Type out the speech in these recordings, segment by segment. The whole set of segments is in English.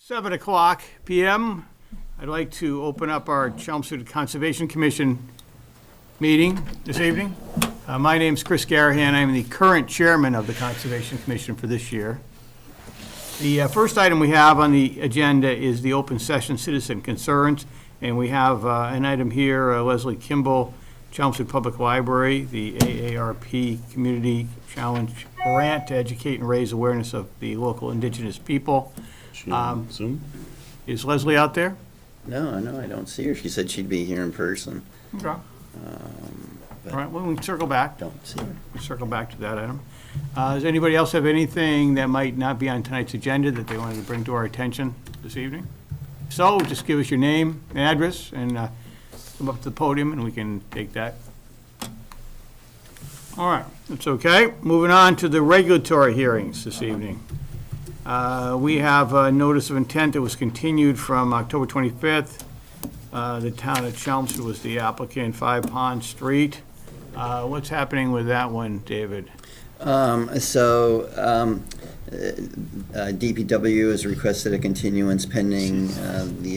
7:00 p.m. I'd like to open up our Chelmsford Conservation Commission meeting this evening. My name's Chris Garahan. I'm the current chairman of the Conservation Commission for this year. The first item we have on the agenda is the open session citizen concerns, and we have an item here, Leslie Kimball, Chelmsford Public Library, the AARP Community Challenge Grant to educate and raise awareness of the local indigenous people. Zoom? Is Leslie out there? No, I don't see her. She said she'd be here in person. Okay. All right, well, we can circle back. Don't see her. Circle back to that item. Does anybody else have anything that might not be on tonight's agenda that they wanted to bring to our attention this evening? So just give us your name and address and come up to the podium and we can take that. All right, that's okay. Moving on to the regulatory hearings this evening. We have a notice of intent that was continued from October 25th. The town of Chelmsford was the applicant, 5 Pond Street. What's happening with that one, David? DPW has requested a continuance pending the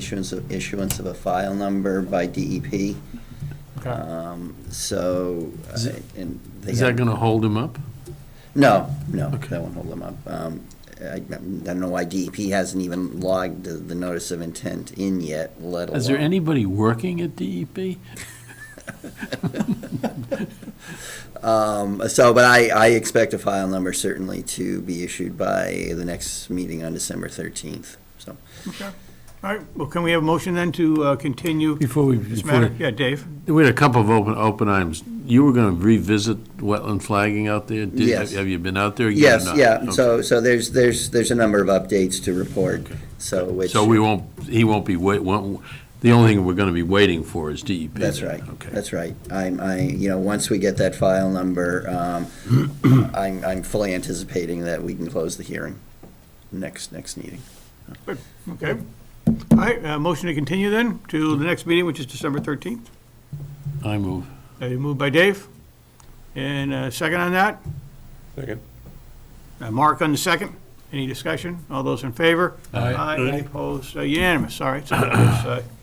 issuance of a file number by DEP. Okay. Is that going to hold him up? No, Okay. that won't hold them up. I don't know why DEP hasn't even logged the notice of intent in yet, let alone. Is there anybody working at DEP? But I expect a file number certainly to be issued by the next meeting on December 13th, so. Okay. All right, well, can we have a motion then to continue Before we, this matter? Yeah, Dave? we had a couple of open items. You were going to revisit wetland flagging out there? Yes. Have you been out there yet? Yes, or not? yeah, Okay. so there's a number of updates to report, Okay. so So he won't be the only thing we're going to be waiting for is DEP? That's right. Okay. That's right. Once we get that file number, I'm fully anticipating that we can close the hearing next meeting. Good, okay. All right, motion to continue then to the next meeting, which is December 13th. I move. Moved by Dave. And a second on that? Second. Mark on the second. Any discussion? All those in favor? Aye. Any opposed? Unanimous, all right. So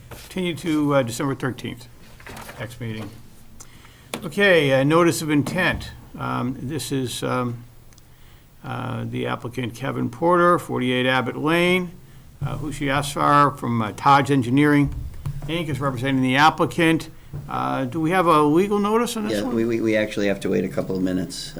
it's continued to December 13th, next meeting. Okay, notice of intent. This is the applicant Kevin Porter, 48 Abbott Lane. Hushi Asfar from Taj Engineering, Inc. is representing the applicant. Do we have a legal notice on this Yeah, one? we actually have to wait a couple of minutes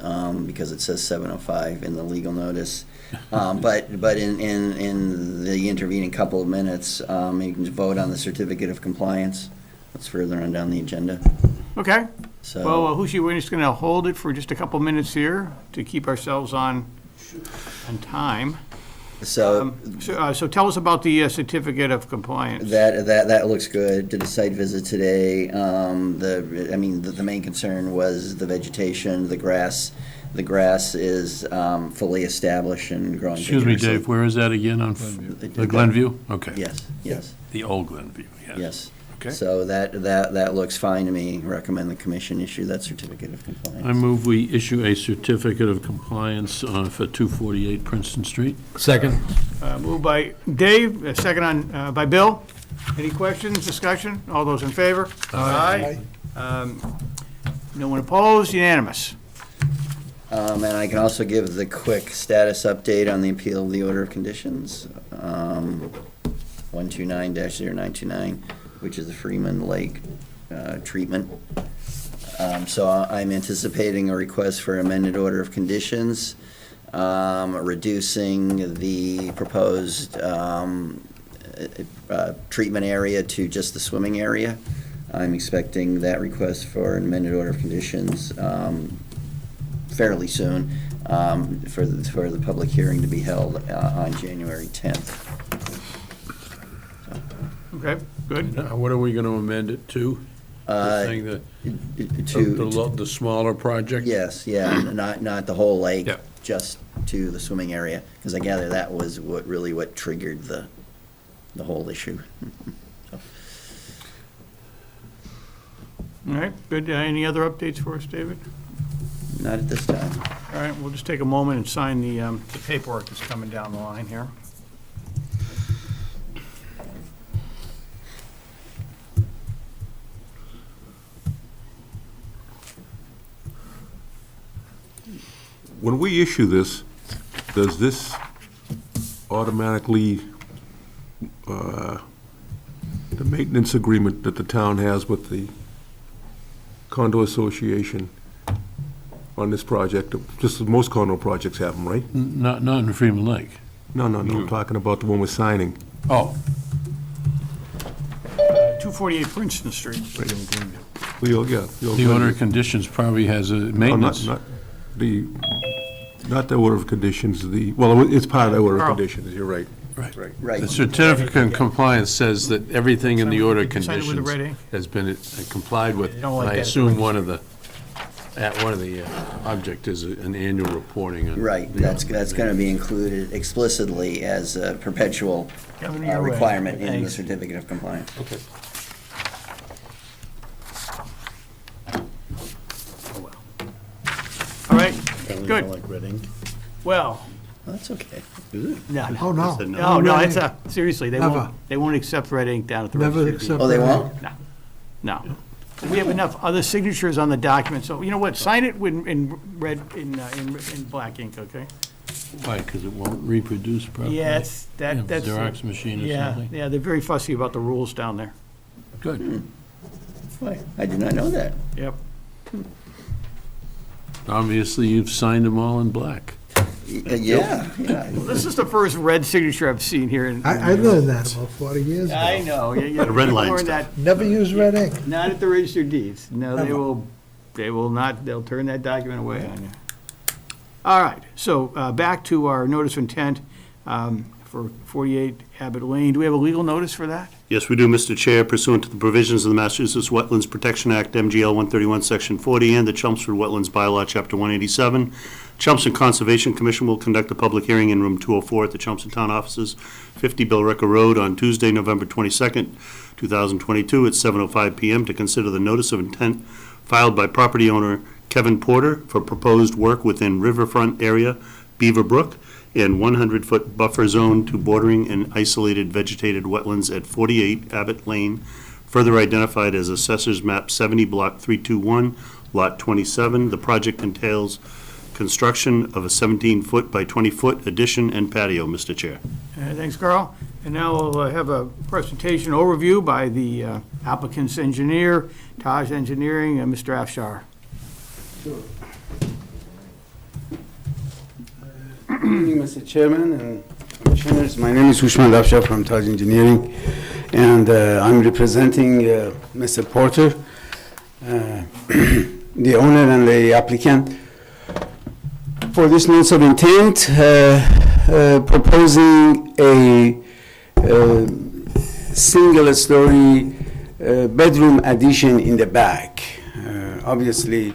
because it says 7:05 in the legal notice. But in the intervening couple of minutes, you can vote on the certificate of compliance. That's further on down the agenda. Okay. So. Well, Hushi, we're just going to hold it for just a couple minutes here to keep ourselves on time. So So tell us about the certificate of compliance. that looks good. Did a site visit today. The main concern was the vegetation, the grass. The grass is fully established and growing. Excuse me, vigorously. Dave, where is that again? On the Glenview? Okay. Yes. The old Glenview, yes. Yes. Okay. So that looks fine to me. Recommend the commission issue that certificate of compliance. I move we issue a certificate of compliance for 248 Princeton Street. Second. Moved by Dave, second on by Bill. Any questions, discussion? All those in favor? Aye. No one opposed, unanimous. And I can also give the quick status update on the appeal of the order of conditions, 129-0929, which is the Freeman Lake treatment. So I'm anticipating a request for amended order of conditions, reducing the proposed treatment area to just the swimming area. I'm expecting that request for an amended order of conditions fairly soon for the public hearing to be held on January 10th. Okay, good. Now, what are we going to amend it to? You're saying the smaller project? Yes, yeah, not the whole lake, Yeah. just to the swimming area, because I gather that was what triggered the whole issue. All right, good. Any other updates for us, David? Not at this time. All right, we'll just take a moment and sign the paperwork that's coming down the line here. when we issue this, does this automatically, the maintenance agreement that the town has with the condo association on this project, just as most condo projects have them, right? Not in Freeman Lake. No, I'm talking about the one we're signing. Oh. 248 Princeton Street. The order of conditions probably has a maintenance. Not the order of conditions, it's part of the order of Carl. conditions, you're right. Right. The certificate of compliance says that everything in the order of Sign it with the red conditions ink. has been complied with. You don't like And I that. assume one of the object is an annual reporting on. Right, that's going to be included explicitly as a perpetual Kevin, you're right. requirement in the Thanks. certificate of compliance. Okay. All right, Apparently good. don't like red ink. Well, That's okay. Is it? no, Oh, no. Said no, no, red it's ink. seriously, Never. they won't accept red ink down at the Never registry. of accept. Oh, they won't? No. We have enough other signatures on the document, so you know what, sign it in red, in black ink, okay? Why, because it won't reproduce properly? Yeah, it's, Yeah, that's. Xerox machine or Yeah, something? yeah, they're very fussy about the rules down there. Good. I did not know that. Yep. Obviously, you've signed them all in black. Yeah. This is the first red signature I've seen here in. I learned that about 40 years ago. I know. The red line learned stuff. that. Never use red ink. Not at the register of deeds. No, Never. they will not, they'll turn that document away on you. All right, so back to our notice of intent for 48 Abbott Lane. Do we have a legal notice for that? Yes, we do, Mr. Chair, pursuant to the provisions of the Massachusetts Wetlands Protection Act, MGL 131, Section 40, and the Chelmsford Wetlands Bylaw, Chapter 187. Chelmsford Conservation Commission will conduct a public hearing in Room 204 at the Chelmsford Town Offices, 50 Billerica Road, on Tuesday, November 22nd, 2022, at 7:05 PM to consider the notice of intent filed by property owner Kevin Porter for proposed work within riverfront area, Beaver Brook, and 100-foot buffer zone to bordering and isolated vegetated wetlands at 48 Abbott Lane, further identified as Assessors Map 70, Block 321, Lot 27. The project entails construction of a 17-foot by 20-foot addition and patio, Mr. Chair. Thanks, Carl. And now we'll have a presentation overview by the applicant's engineer, Taj Engineering, Mr. Afshar. Good evening, Mr. Chairman and Commissioners. My name is Hushman Afshar from Taj Engineering, and I'm representing Mr. Porter, the owner and the applicant, for this notice of intent, proposing a single-story bedroom addition in the back. Obviously,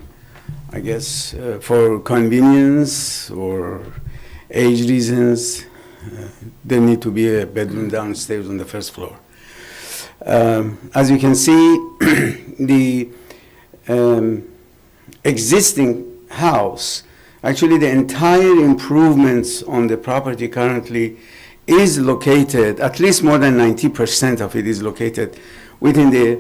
I guess for convenience or age reasons, there need to be a bedroom downstairs on the first floor. As you can see, the existing house, actually the entire improvements on the property currently is located, at least more than 90% of it is located within the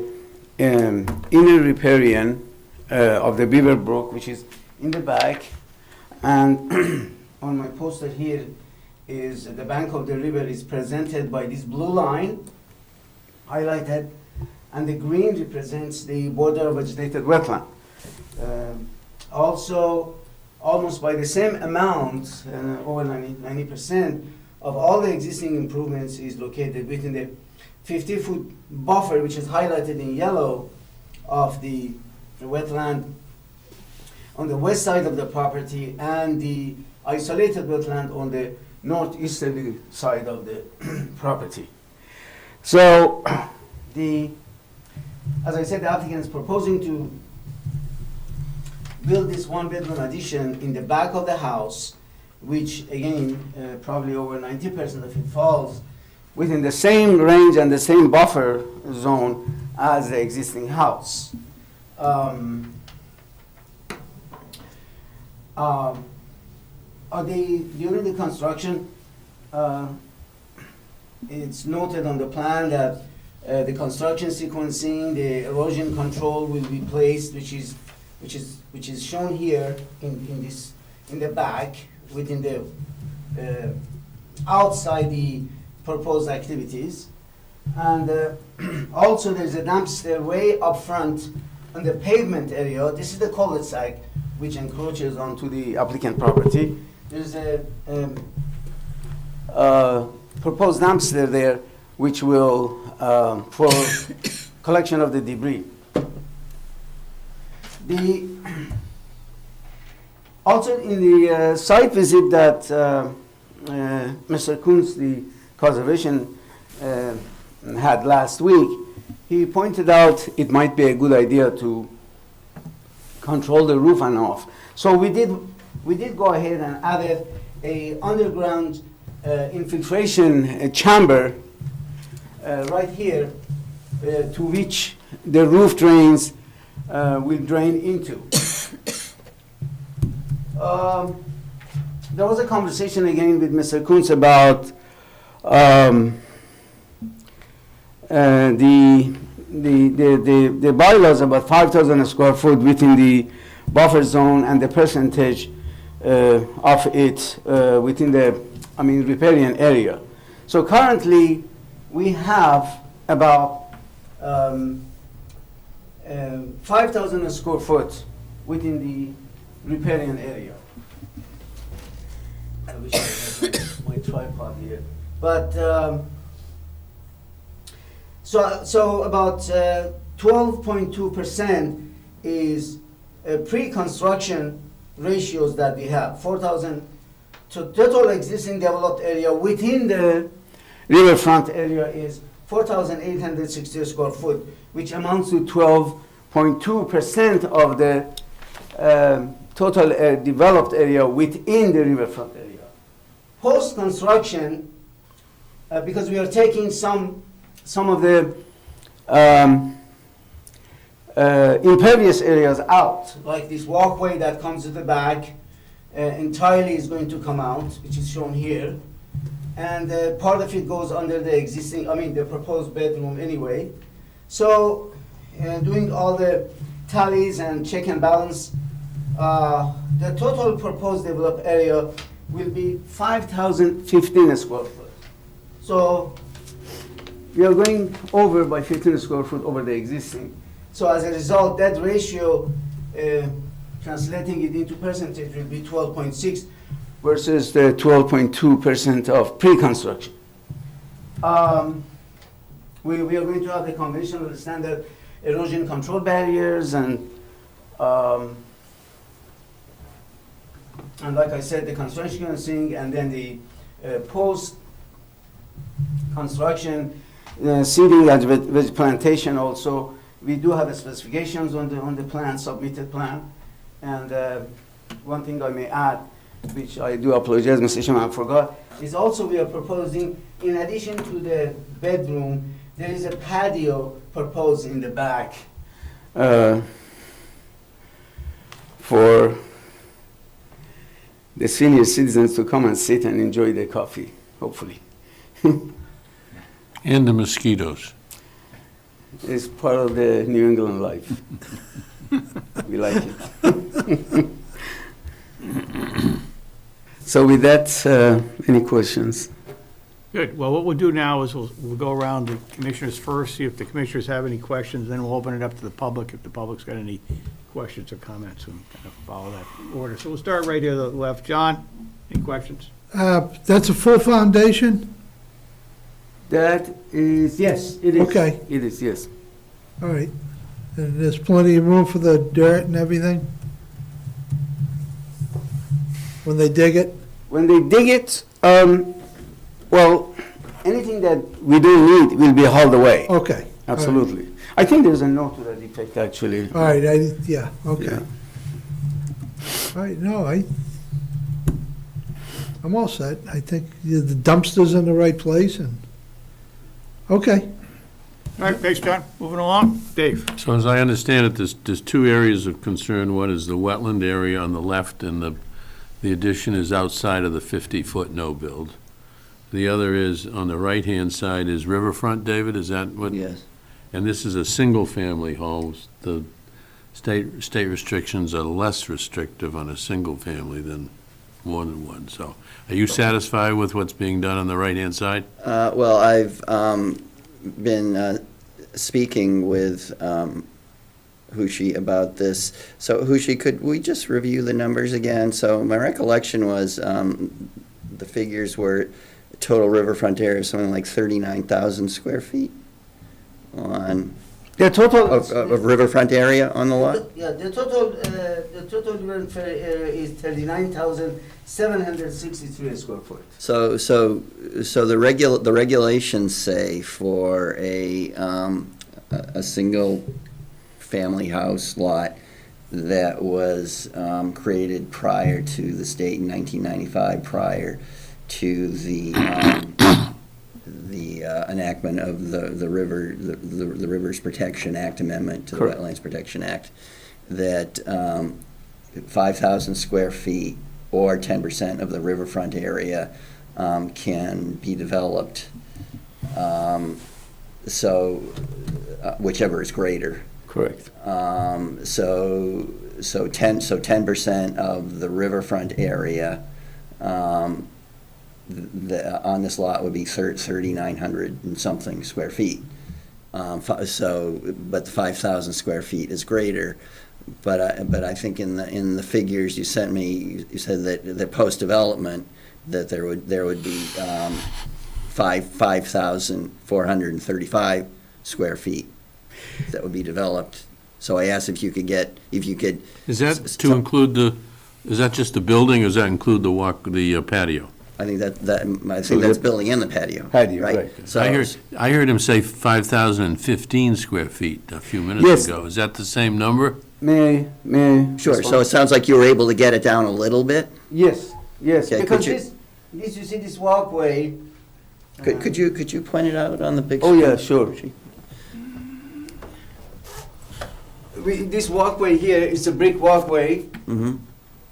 inner riparian of the Beaver Brook, which is in the back. And on my poster here is the bank of the river is presented by this blue line highlighted, and the green represents the border of vegetated wetland. Also, almost by the same amount, over 90% of all the existing improvements is located within the 50-foot buffer, which is highlighted in yellow, of the wetland on the west side of the property and the isolated wetland on the northeasterly side of the property. So, as I said, the applicant is proposing to build this one-bedroom addition in the back of the house, which again, probably over 90% of it falls within the same range and the same buffer zone as the existing house. During the construction, it's noted on the plan that the construction sequencing, the erosion control will be placed, which is shown here in this in the back, within the, outside the proposed activities. And also there's a dumpster way up front on the pavement area. This is the cul-de-sac which encroaches onto the applicant property. There's a proposed dumpster there which will, for collection of the debris. Also in the site visit that Mr. Kunz, the conservation, had last week, he pointed out it might be a good idea to control the roof and off. So we did go ahead and added a underground infiltration chamber right here to which the roof drains will drain into. There was a conversation again with Mr. Kunz about the bylaws about 5,000 square foot within the buffer zone and the percentage of it within the, riparian area. So currently, we have about 5,000 square foot within the riparian area. I wish I had my tripod here. But so about 12.2% is pre-construction ratios that we have. 4,000 to total existing developed area within the riverfront area is 4,860 square foot, which amounts to 12.2% of the total developed area within the riverfront area. Post-construction, because we are taking some of the impervious areas out, like this walkway that comes to the back, entirely is going to come out, which is shown here. And part of it goes under the existing, the proposed bedroom anyway. So doing all the tallies and check and balance, the total proposed developed area will be 5,015 square foot. So we are going over by 15 square foot over the existing. So as a result, that ratio, translating it into percentage, will be 12.6 versus the 12.2% of pre-construction. We are going to have the conventional standard erosion control barriers and like I said, the construction thing, and then the post-construction seeding and veg plantation also. We do have specifications on the plan, submitted plan. And one thing I may add, which I do apologize, Mr. Chairman, I forgot, is also we are proposing, in addition to the bedroom, there is a patio proposed in the back for the senior citizens to come and sit and enjoy their coffee, hopefully. And the mosquitoes. It's part of the New England life. We like it. So with that, any questions? Good. Well, what we'll do now is we'll go around the commissioners first, see if the commissioners have any questions, then we'll open it up to the public if the public's got any questions or comments, and kind of follow that order. So we'll start right here to the left. John, any questions? That's a full foundation? That is, yes, it is. Okay. It is, yes. All right. And there's plenty of room for the dirt and everything? When they dig it? When they dig it, well, anything that we don't need will be hauled away. Okay. Absolutely. I think there's a note to that effect, actually. All right, yeah, okay. Yeah. All right, no, I'm all set. I think the dumpster's in the right place and, okay. All right, thanks, John. Moving along. Dave? So as I understand it, there's two areas of concern. One is the wetland area on the left, and the addition is outside of the 50-foot no-build. The other is, on the right-hand side, is riverfront, David, is that what? Yes. And this is a single-family home. The state restrictions are less restrictive on a single family than more than one, so. Are you satisfied with what's being done on the right-hand side? Well, I've been speaking with Hushi about this. So Hushi, could we just review the numbers again? So my recollection was the figures were total riverfront area of something like 39,000 square feet on, The total. of riverfront area on the lot? Yeah, the total river area is 39,763 square foot. So the regulations say for a single family house lot that was created prior to the state in 1995, prior to the enactment of the Rivers Protection Act amendment to the Correct. Wetlands Protection Act, that 5,000 square feet or 10% of the riverfront area can be developed. So whichever is greater. Correct. So 10% of the riverfront area on this lot would be 3,900 and something square feet. But the 5,000 square feet is greater. But I think in the figures you sent me, you said that post-development, that there would be 5,435 square feet that would be developed. So I asked if you could. Is that to include is that just the building, or does that include the patio? I think that's building in the patio. Patio, right? right. So I heard him say 5,015 square feet a few minutes Yes. ago. Is that the same number? May I sure. So it sounds like you were able to get it down a little bit. Yes, yes, Okay, because could you- you see this walkway. Could you point it out on the big? Oh, yeah, screen? sure. This walkway here is a brick walkway. Mm-hmm.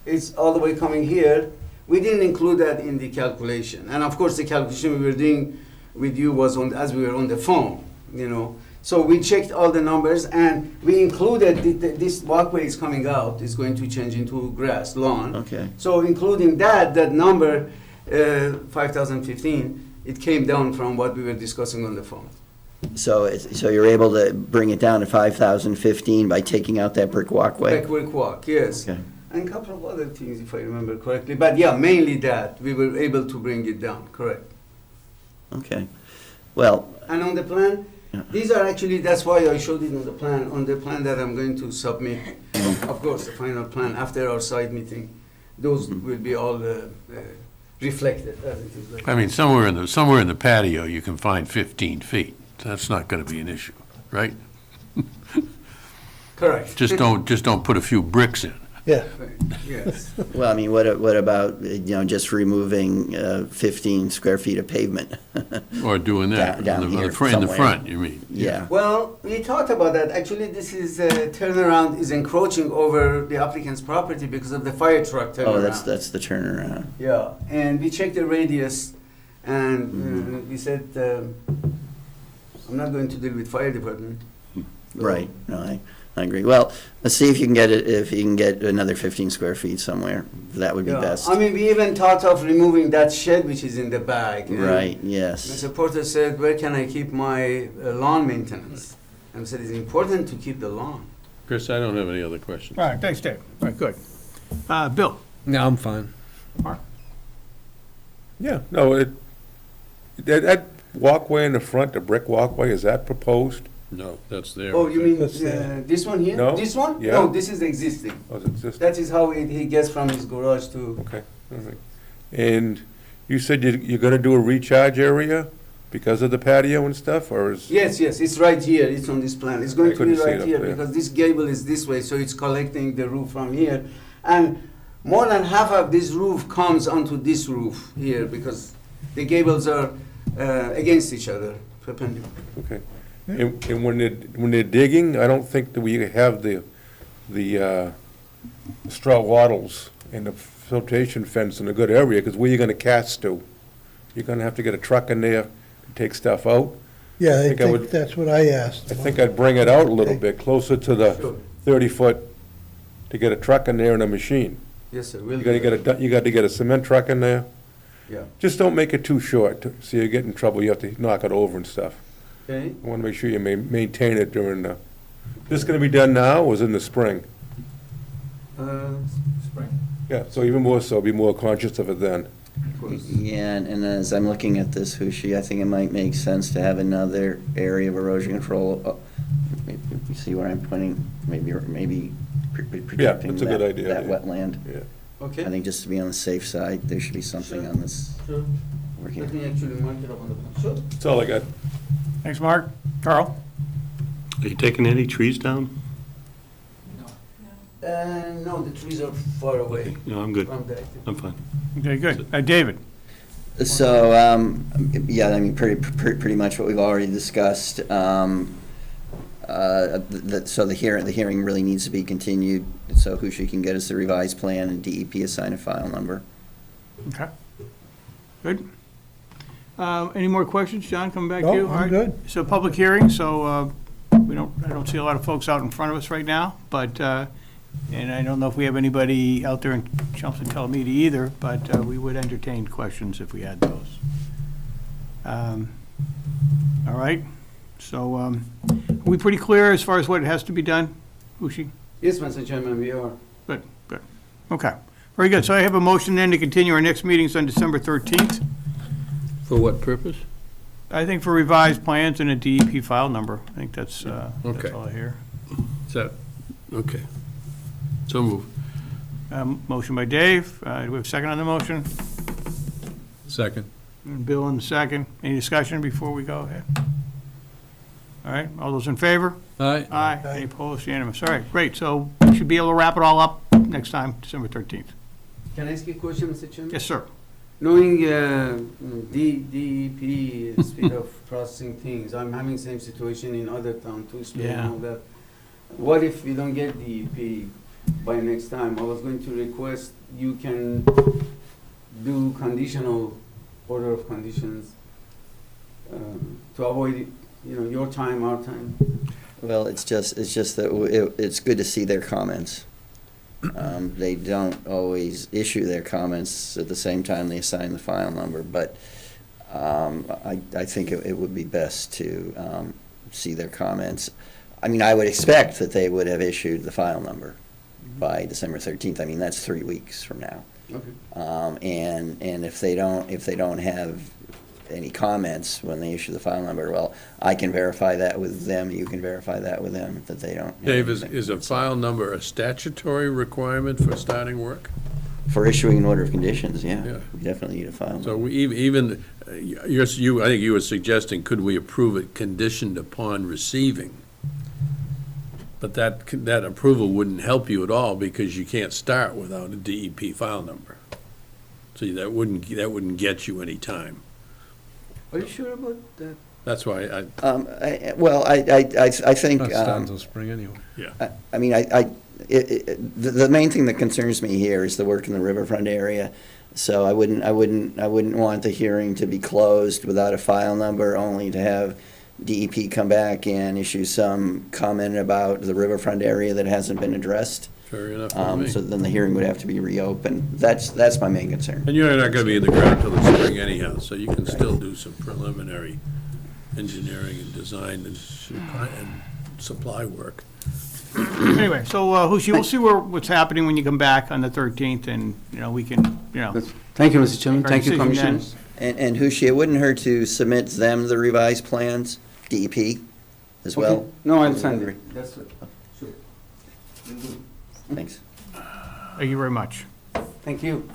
It's all the way coming here. We didn't include that in the calculation. And of course, the calculation we were doing with you was as we were on the phone, you know. So we checked all the numbers and we included this walkway is coming out, is going to change into grass, lawn. Okay. So including that number, 5,015, it came down from what we were discussing on the phone. So you're able to bring it down to 5,015 by taking out that brick walkway. Backward walk, yes. Okay. And a couple of other things, if I remember correctly. But yeah, mainly that. We were able to bring it down, correct. Okay. Well, And on the plan, Yeah. these are actually, that's why I showed it on the plan that I'm going to submit. Of course, the final plan after our site meeting, those will be all reflected as it is. Like I mean, somewhere in the patio, you can find 15 feet. That's not going to be an issue, right? Correct. Just don't put a few bricks in. Yeah. Yes. well, I mean, what about just removing 15 square feet of pavement? Or doing that Down in here the somewhere. front, you mean? Yeah. Well, we talked about that. Actually, this is turnaround is encroaching over the applicant's property because of the fire truck turnaround. Oh, that's the turnaround. Yeah, and we checked the radius, and we said, I'm not going to deal with fire department. Right. No, I agree. Well, let's see if you can get another 15 square feet somewhere. That would be Yeah. best. I mean, we even thought of removing that shed which is in the back. and Right. Yes. Mr. Porter said, where can I keep my lawn maintenance? And I said, it's important to keep the lawn. Chris, I don't have any other questions. All right, thanks, Dave. All right, good. Bill? No, I'm fine. Mark? Yeah, no, that walkway in the front, the brick walkway, is that proposed? No, that's there. Oh, you mean That's, this one here? No? This one? Yeah. No, this is existing. Oh, is it just, That is how he gets from his garage to, okay, all right. And you said you're gonna do a recharge area because of the patio and stuff, or is? yes, it's right here, it's on this plan. It's going I to be couldn't see it right up here there. because this gable is this way, so it's collecting the roof from here. And more than half of this roof comes onto this roof here because the gables are against each other, perpendicular. Okay. And when they're digging, I don't think that we have the straw wattles and the flotation fence in a good area, because where you gonna cast to? You're gonna have to get a truck in there to take stuff out. Yeah, I think I would- think that's what I asked. I think I'd bring it out a little Okay. bit, closer to the Sure. 30-foot, to get a truck in there and a machine. Yes, sir. You got to get a cement truck in there. Yeah. Just don't make it too short, so you get in trouble, you have to knock it over and stuff. Okay. I want to make sure you maintain it during the, this going to be done now, or is it in the spring? Spring. Yeah, so even more so, be more conscious of it then. Of course. Yeah, and as I'm looking at this, Hushi, I think it might make sense to have another area of erosion control. You see where I'm pointing? Maybe protecting that's a good idea, that yeah. wetland. Yeah. Okay. I think just to be on the safe side, there should be something Sure. on this Sure. over here. Let me actually mark it up on the plan. Sure. That's all I got. Thanks, Mark. Carl? Are you taking any trees down? No, the trees are far away No, I'm good. from the. I'm fine. Okay, good. David? So, yeah, I mean, pretty much what we've already discussed. So the hearing really needs to be continued, so Hushi can get us the revised plan and DEP assign a file number. Okay. Good. Any more questions? John, coming back to you? No, All I'm right. good. So public hearing, so I don't see a lot of folks out in front of us right now, but, and I don't know if we have anybody out there in Chelmsford Telemeda either, but we would entertain questions if we had those. All right, so are we pretty clear as far as what has to be done, Ushi? Yes, Mr. Chairman, we are. Good, good. Okay, very good. So I have a motion then to continue our next meetings on December 13th. For what purpose? I think for revised plans and a DEP file number. I think that's Okay. all I hear. Is that, okay. So move. Motion by Dave. Do we have a second on the motion? Second. And Bill in the second. Any discussion before we go ahead? All right, all those in favor? Aye. Aye. Any opposed? Unanimous. All right, great. So we should be able to wrap it all up next time, December 13th. Can I ask you a question, Mr. Chairman? Yes, sir. Knowing DEP speed of processing things, I'm having same situation in other town too, speed Yeah. and all that. What if we don't get DEP by next time? I was going to request you can do conditional order of conditions to avoid, your time, our time. Well, it's just that it's good to see their comments. They don't always issue their comments at the same time they assign the file number, but I think it would be best to see their comments. I mean, I would expect that they would have issued the file number by December 13th. I mean, that's 3 weeks from now. Okay. And if they don't have any comments when they issue the file number, well, I can verify that with them, you can verify that with them, that they don't. have Dave, anything. is a file number a statutory requirement for starting work? For issuing an order of conditions, yeah. Yeah. We definitely need a file number. So we even, I think you were suggesting, could we approve it conditioned upon receiving? But that approval wouldn't help you at all because you can't start without a DEP file number. So that wouldn't get you any time. Are you sure about that? That's why I I think, until spring anyway. Yeah. I mean, the main thing that concerns me here is the work in the riverfront area. So I wouldn't want the hearing to be closed without a file number, only to have DEP come back and issue some comment about the riverfront area that hasn't been addressed. Fair enough with me. So then the hearing would have to be reopened. That's my main concern. And you're not gonna be in the ground till the spring anyhow, so you can still do some preliminary engineering and design and supply work. Anyway, so Hushi, we'll see what's happening when you come back on the 13th, and, we can, Thank you, Mr. Chairman. Our Thank you, decision then. Commissioners. And Hushi, it wouldn't hurt to submit them the revised plans, DEP, as well. Okay. No, I'll send it. That's it. Sure. Will do. Thanks. Thank you very much. Thank you.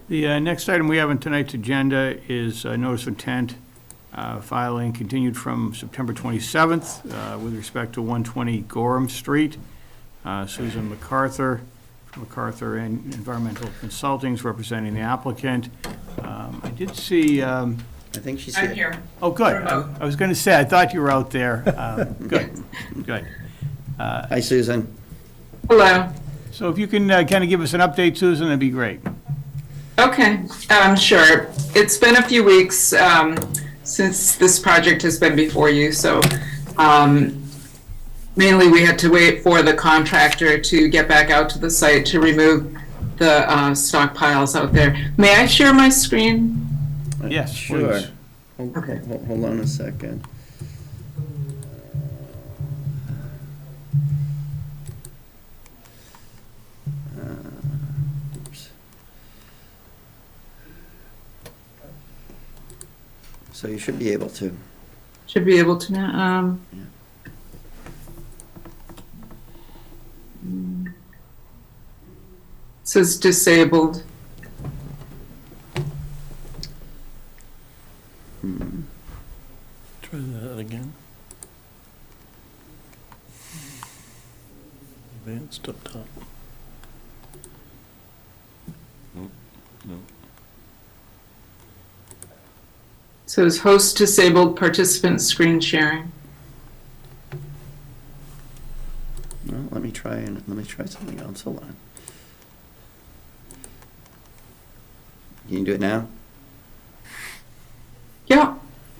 The next item we have on tonight's agenda is notice of intent filing continued from September 27th with respect to 120 Gorham Street. Susan MacArthur from MacArthur Environmental Consulting is representing the applicant. I did see, I think she's I'm here. here. oh, good. Remote. I was going to say, I thought you were out there. Good, good. Hi, Susan. Hello. So if you can kind of give us an update, Susan, that'd be great. Okay, sure. It's been a few weeks. since this project has been before you. So mainly we had to wait for the contractor to get back out to the site to remove the stockpiles out there. May I share my screen? Yes, Sure. please. Okay. Hold on a second. Oops. So you should be able to. Should be able to now. It says disabled. Try that again. Advanced up top. It says host disabled participant screen sharing. Well, let me try something else. Hold on. Can you do it now? Yeah,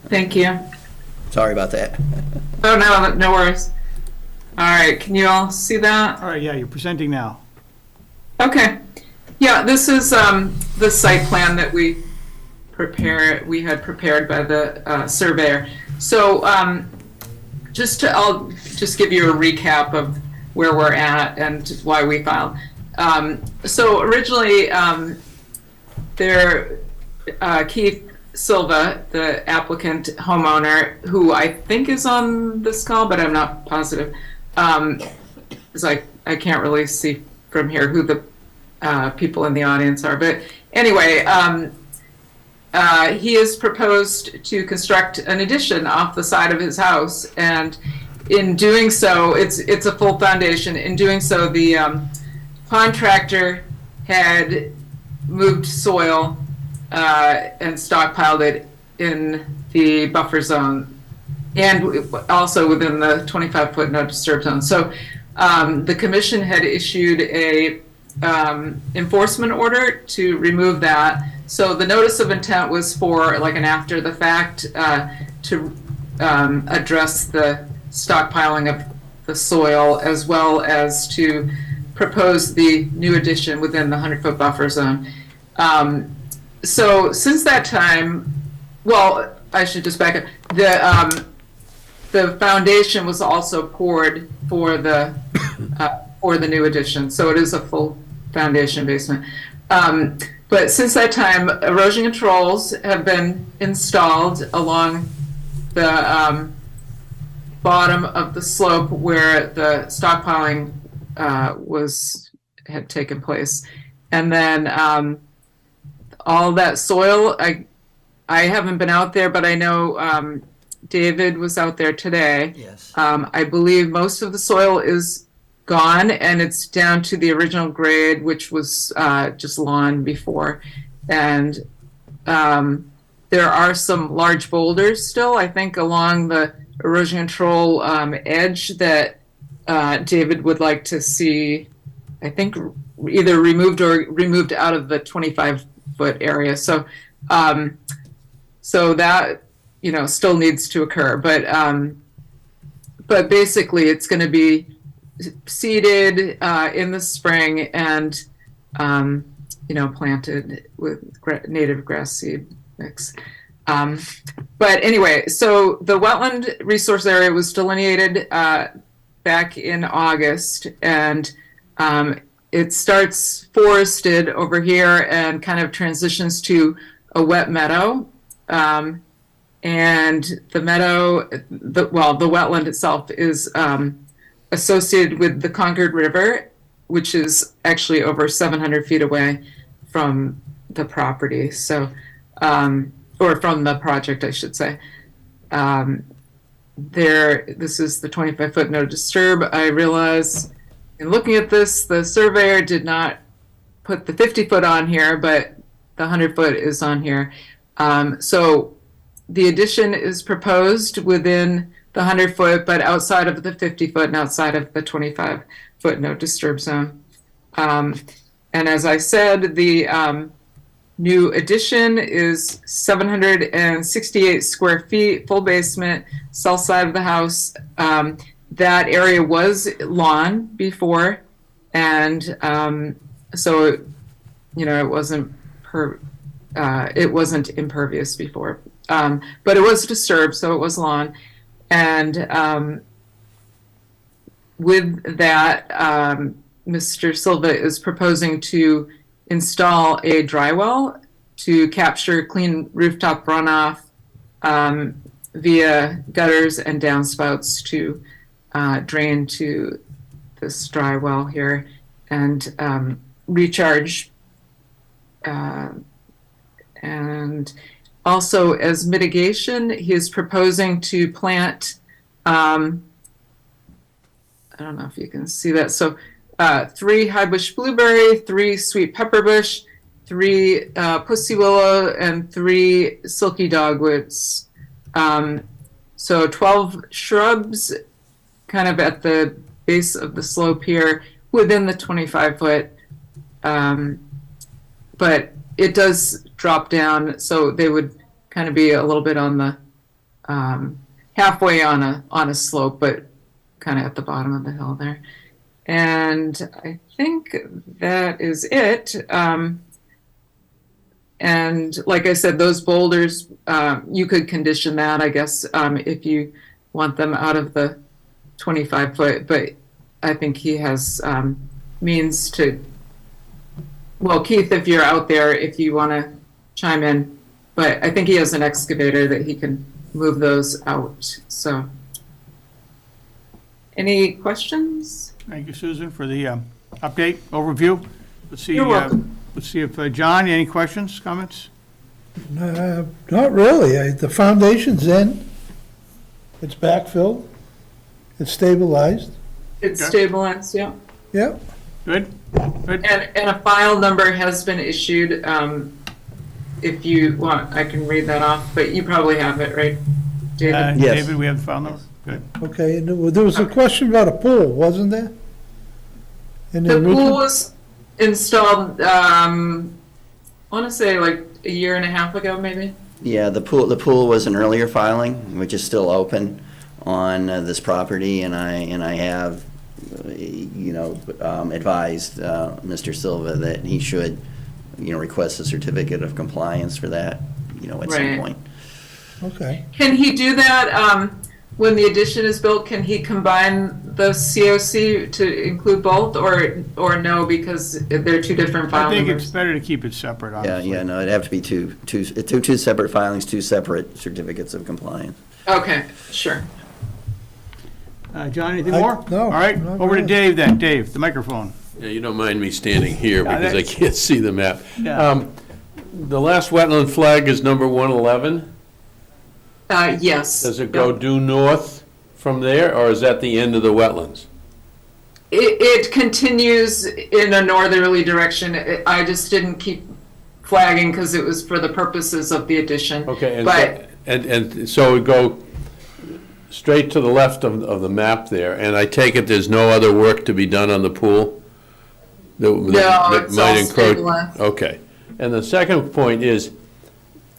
thank you. Sorry about that. Oh, no, no worries. All right, can you all see that? All right, yeah, you're presenting now. Okay. Yeah, this is the site plan that we had prepared by the surveyor. So I'll just give you a recap of where we're at and why we filed. So originally, Keith Silva, the applicant homeowner, who I think is on this call, but I'm not positive, is like, I can't really see from here who the people in the audience are. But anyway, he has proposed to construct an addition off the side of his house. And in doing so, it's a full foundation. In doing so, the contractor had moved soil and stockpiled it in the buffer zone and also within the 25-foot no disturb zone. So the commission had issued a enforcement order to remove that. So the notice of intent was for like an after the fact to address the stockpiling of the soil, as well as to propose the new addition within the 100-foot buffer zone. So since that time, well, I should just back up. The foundation was also poured for the new addition, so it is a full foundation basement. But since that time, erosion controls have been installed along the bottom of the slope where the stockpiling had taken place, and then all that soil. I haven't been out there, but I know David was out there today. Yes. I believe most of the soil is gone, and it's down to the original grade, which was just lawn before. And there are some large boulders still, I think, along the erosion control edge that David would like to see, I think, either removed or removed out of the 25-foot area. So that, still needs to occur. But basically, it's going to be seeded in the spring and planted with native grass seed mix. But anyway, so the wetland resource area was delineated back in August, and it starts forested over here and kind of transitions to a wet meadow. And the meadow, the wetland itself is associated with the Concord River, which is actually over 700 feet away from the property. So, or from the project, I should say. This is the 25-foot no disturb. I realize in looking at this, the surveyor did not put the 50-foot on here, but the 100-foot is on here. So the addition is proposed within the 100-foot, but outside of the 50-foot and outside of the 25-foot no disturb zone. And as I said, the new addition is 768 square feet, full basement, south side of the house. That area was lawn before, and so it wasn't impervious before, but it was disturbed, so it was lawn. And with that, Mr. Silva is proposing to install a dry well to capture clean rooftop runoff via gutters and downspouts to drain to this dry well here and recharge. And also, as mitigation, he is proposing to plant, I don't know if you can see that. So 3 high bush blueberry, 3 sweet pepper bush, 3 pussy willow, and 3 silky dogwoods. So 12 shrubs kind of at the base of the slope here within the 25-foot. But it does drop down, so they would kind of be a little bit on the halfway on a slope, but kind of at the bottom of the hill there. And I think that is it. And like I said, those boulders, you could condition that, I guess, if you want them out of the 25-foot, but I think he has means to, well, Keith, if you're out there, if you want to chime in, but I think he has an excavator that he can move those out. So, any questions? Thank you, Susan, for the update, overview. Let's see. You're welcome. Let's see if, John, any questions, comments? Not really. The foundation's in. It's backfilled. It's stabilized. It's Okay. stabilized, yeah. Yep. Good? Good? And a file number has been issued. If you want, I can read that off, but you probably have it, right, David? Yes. David, we have the file number? Good. Okay, and there was a question about a pool, wasn't there? In The original- pool was installed, I want to say like a year and a half ago, maybe. Yeah, the pool was an earlier filing, which is still open on this property, and I have, advised Mr. Silva that he should, request a certificate of compliance for that, at some Right. point. Okay. Can he do that when the addition is built? Can he combine the COC to include both, or no, because they're 2 different file I think numbers? it's better to keep it separate, honestly. Yeah, no, it'd have to be two separate filings, 2 separate certificates of compliance. Okay, sure. John, anything I- more? no, All right, not over to really. Dave then. Dave, the microphone. Yeah, you don't mind me standing here Yeah, because I that's- can't see the map. Yeah. The last wetland flag is number 111. Yes. Does it go Yep. due north from there, or is that the end of the wetlands? It continues in a northerly direction. I just didn't keep flagging because it was for the purposes of the addition. Okay, and But- so it go straight to the left of the map there, and I take it there's no other work to be done on the pool? No, it's all stabilized. Okay. And the second point is,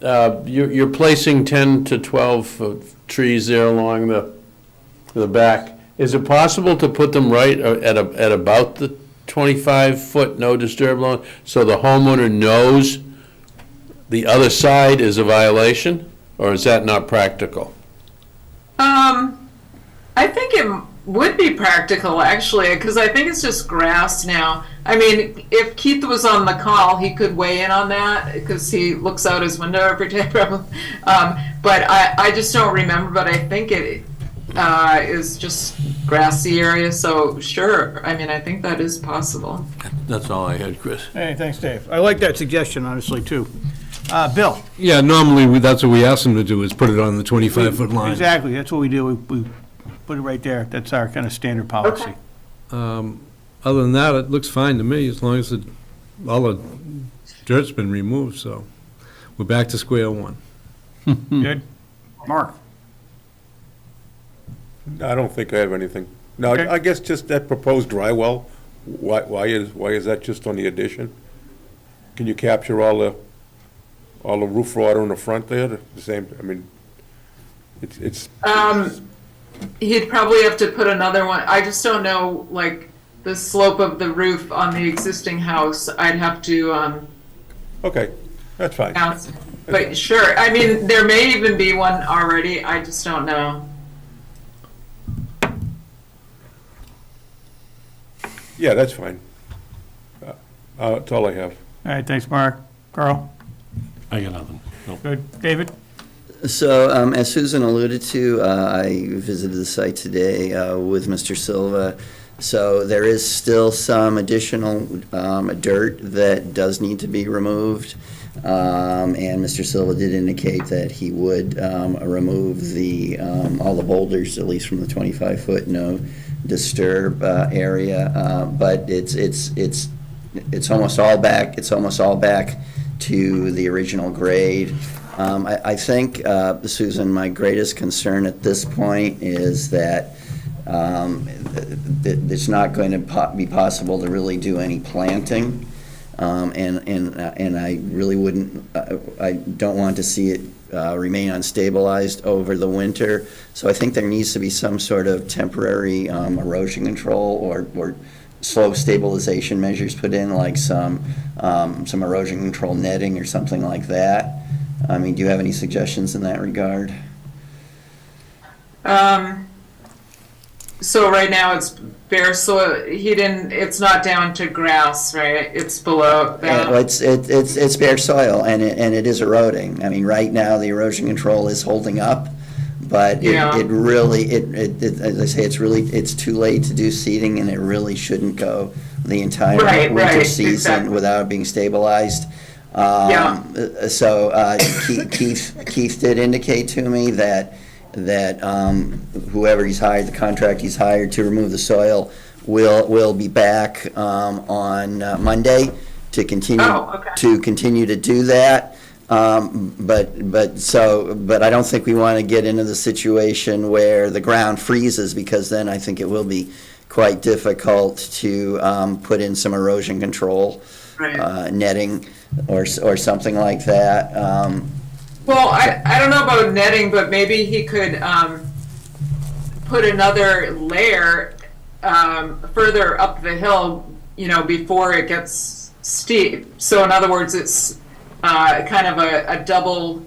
you're placing 10 to 12 trees there along the back. Is it possible to put them right at about the 25-foot no disturb line, so the homeowner knows the other side is a violation, or is that not practical? I think it would be practical, actually, because I think it's just grass now. I mean, if Keith was on the call, he could weigh in on that, because he looks out his window every day, probably. But I just don't remember, but I think it is just grassy area, so sure. I mean, I think that is possible. That's all I had, Chris. Hey, thanks, Dave. I like that suggestion, honestly, too. Bill? Yeah, normally, that's what we ask them to do, is put it on the 25-foot line. Exactly, that's what we do. We put it right there. That's our kind of standard policy. Okay. Other than that, it looks fine to me, as long as all the dirt's been removed, so we're back to square one. Good? Mark? I don't think I have anything. Now, Okay. I guess just that proposed dry well, why is that just on the addition? Can you capture all the all the roof water in the front there, the same, I mean, it's, He'd probably have to put another one. I just don't know, like, the slope of the roof on the existing house. I'd have to, okay, that's fine. ask. But sure, I mean, there may even be one already. I just don't know. Yeah, that's fine. That's all I have. All right, thanks, Mark. Carl? I got nothing. No. Good. David? So, as Susan alluded to, I visited the site today with Mr. Silva. So there is still some additional dirt that does need to be removed. And Mr. Silva did indicate that he would remove the all the boulders, at least from the 25-foot no disturb area. But it's almost all back. It's almost all back to the original grade. I think, Susan, my greatest concern at this point is that it's not going to be possible to really do any planting. And I really wouldn't, I don't want to see it remain unstabilized over the winter. So I think there needs to be some sort of temporary erosion control or slope stabilization measures put in, like some erosion control netting or something like that. I mean, do you have any suggestions in that regard? So right now it's bare soil. It's not down to grass, right? It's below that. Well, it's bare soil, and it is eroding. I mean, right now, the erosion control is holding up, but it really, as I say, it's too late to do seeding, and it really shouldn't go the entire winter season exactly. without being stabilized. So Keith did indicate to me that whoever he's hired, the contract he's hired to remove the soil, will be back on Monday to continue to do that. But I don't think we want to get into the situation where the ground freezes, because then I think it will be quite difficult to put in some erosion control netting or something like that. Well, I don't know about netting, but maybe he could put another layer further up the hill, before it gets steep. So in other words, it's kind of a double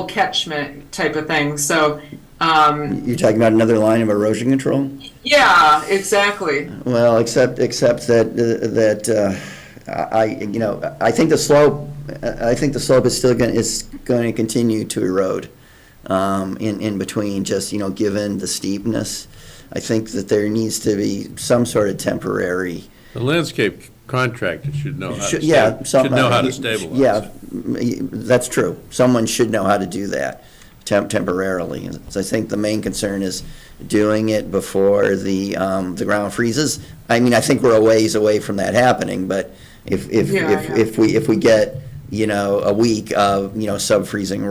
catchment type of thing. So you're talking about another line of erosion control? Yeah, exactly. Well, except that I think the slope. I think the slope is still going to continue to erode in between, just given the steepness. I think that there needs to be some sort of temporary. The landscape contractor should know how to stabilize. Yeah, that's true. Someone should know how to do that temporarily. So I think the main concern is doing it before the ground freezes. I mean, I think we're a ways away from that happening, but if we get a week of sub-freezing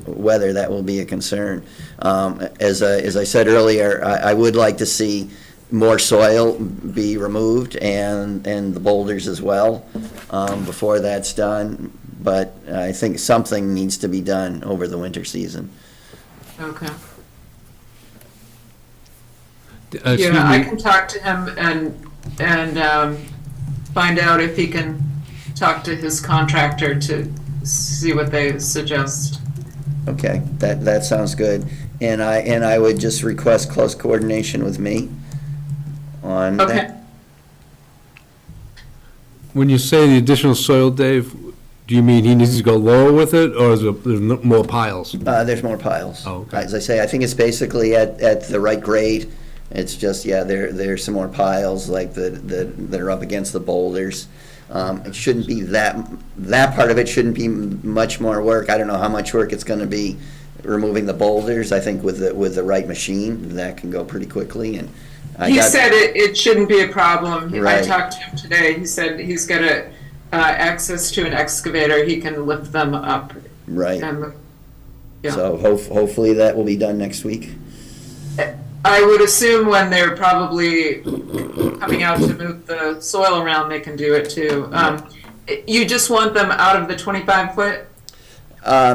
weather, that will be a concern. As I said earlier, I would like to see more soil be removed and the boulders as well before that's done. But I think something needs to be done over the winter season. Okay. I can talk to him and find out if he can talk to his contractor to see what they suggest. Okay, that sounds good. And I would just request close coordination with me on that. When you say the additional soil, Dave, do you mean he needs to go lower with it, or is there more piles? There's more piles. Oh, okay. As I say, I think it's basically at the right grade. It's just, there's some more piles like that are up against the boulders. It shouldn't be that part of it shouldn't be much more work. I don't know how much work it's going to be removing the boulders. I think with the right machine, that can go pretty quickly. And he said it shouldn't be a problem. Right. I talked to him today. He said he's got access to an excavator. He can lift them up. Right. Yeah. So hopefully that will be done next week. I would assume when they're probably coming out to move the soil around, they can do it too. You just want them out of the 25-foot?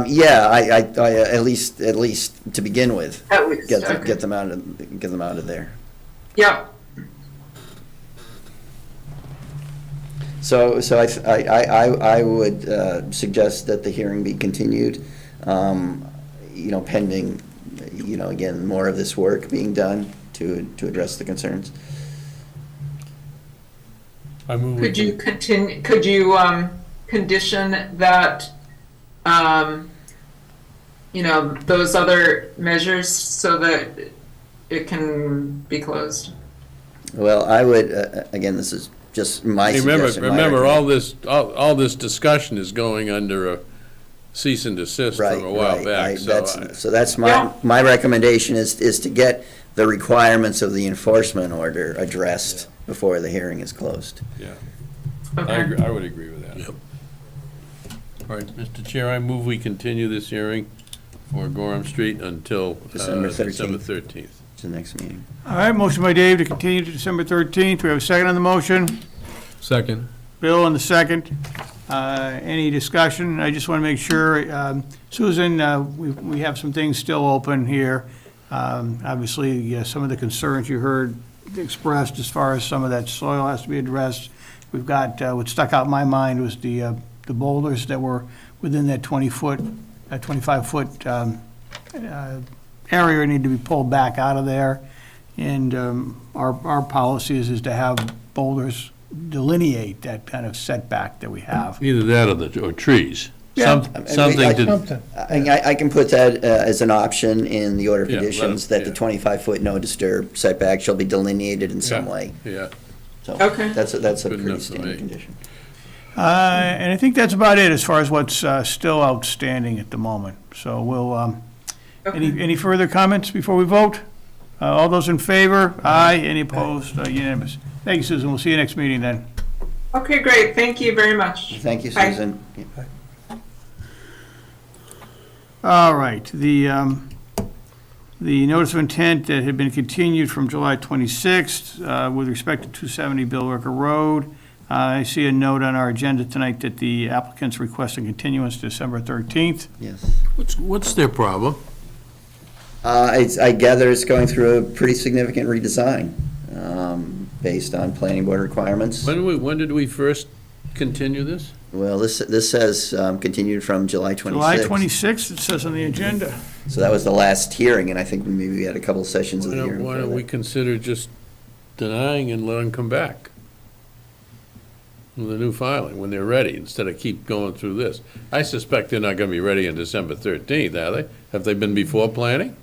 Yeah, I at least to begin with, At least, get okay. them out of there. Yep. So I would suggest that the hearing be continued, pending, again, more of this work being done to address the concerns. I move we Could you continue, condition that, those other measures so that it can be closed? Well, I would, again, this is just my suggestion. Remember, all this discussion is going under a cease and desist Right, from a while right. back, So that's Yeah. my recommendation is to get the requirements of the enforcement order addressed before the hearing is closed. Okay. I would agree with that. All right, Mr. Chair, I move we continue this hearing for Gorham Street until December December 13th. 13th. It's the next meeting. All right, motion by Dave to continue to December 13th. We have a second on the motion. Second. Bill on the second. Any discussion? I just want to make sure, Susan, we have some things still open here. Obviously, some of the concerns you heard expressed as far as some of that soil has to be addressed. We've got, what stuck out in my mind was the boulders that were within that 20-foot, 25-foot area need to be pulled back out of there. And our policy is to have boulders delineate that kind of setback that we have. Either that or trees. Yeah. Something to, Something. I can put that as an option in the order of Yeah, let conditions, it- that the yeah. 25-foot no disturb setback shall be delineated in some Yeah. way. yeah. So Okay. that's a Good pretty enough for standard me. condition. And I think that's about it as far as what's still outstanding at the moment. So we'll, any further comments before we vote? All those in favor? Aye. Any opposed? Unanimous. Thank you, Susan. We'll see you next meeting then. Okay, great. Thank you very much. Thank you, Bye. Susan. All right, the notice of intent that had been continued from July 26th with respect to 270 Billricker Road. I see a note on our agenda tonight that the applicant's requesting continuance to December 13th. Yes. What's their problem? I gather it's going through a pretty significant redesign, based on planning board requirements. When did we first continue this? Well, this says continued from July 26th. July 26th, it says on the agenda. So that was the last hearing, and I think maybe we had a couple sessions of the hearing. Why for don't we that. consider just denying and let them come back with a new filing when they're ready, instead of keep going through this? I suspect they're not going to be ready on December 13th, are they? Have they been before planning?